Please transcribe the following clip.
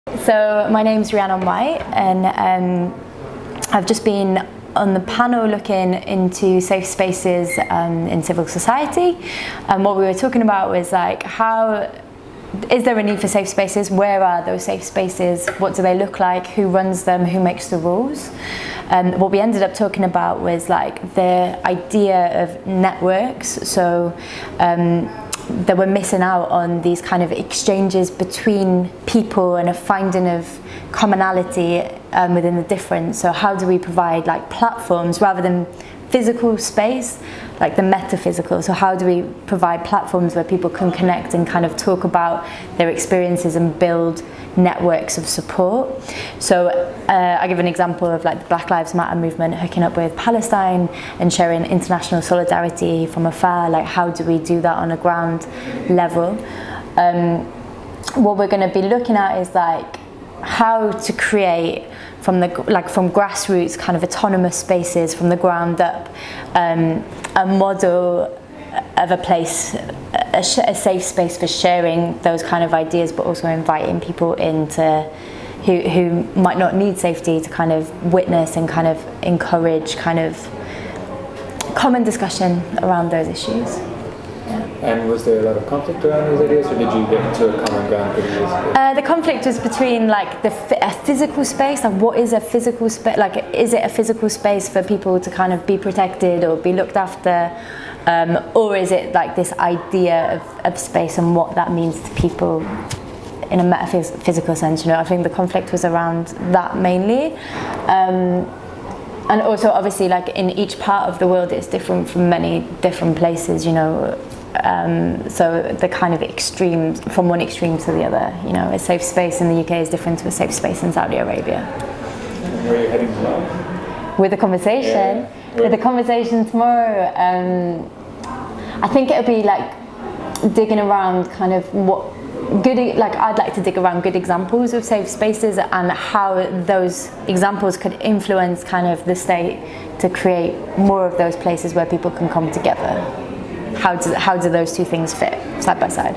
So my name's Rhiannon White, and I've just been on the panel looking into safe spaces in civil society. And what we were talking about was like, how is there a need for safe spaces? Where are those safe spaces? What do they look like? Who runs them? Who makes the rules? What we ended up talking about was like the idea of networks. So that we're missing out on these kind of exchanges between people and a finding of commonality within the difference. So how do we provide like platforms rather than physical space, like the metaphysical? So how do we provide platforms where people can connect and kind of talk about their experiences and build networks of support? So I give an example of like the Black Lives Matter movement hooking up with Palestine and sharing international solidarity from afar. Like, how do we do that on a ground level? What we're going to be looking at is like how to create from grassroots kind of autonomous spaces from the ground up, a model of a place, a safe space for sharing those kind of ideas, but also inviting people into who might not need safety to kind of witness and kind of encourage kind of common discussion around those issues. And was there a lot of conflict around those ideas, or did you get to a common ground pretty easily? The conflict was between like a physical space, like what is a physical space, like is it a physical space for people to kind of be protected or be looked after, or is it like this idea of space and what that means to people in a metaphysical sense? You know, I think the conflict was around that mainly. And also obviously like in each part of the world it's different from many different places, you know. So the kind of extremes from one extreme to the other, you know, a safe space in the UK is different to a safe space in Saudi Arabia. Where are you heading tomorrow? With the conversation, with the conversation tomorrow, I think it'll be like digging around kind of what good, like I'd like to dig around good examples of safe spaces and how those examples could influence kind of the state to create more of those places where people can come together. How do those two things fit side by side?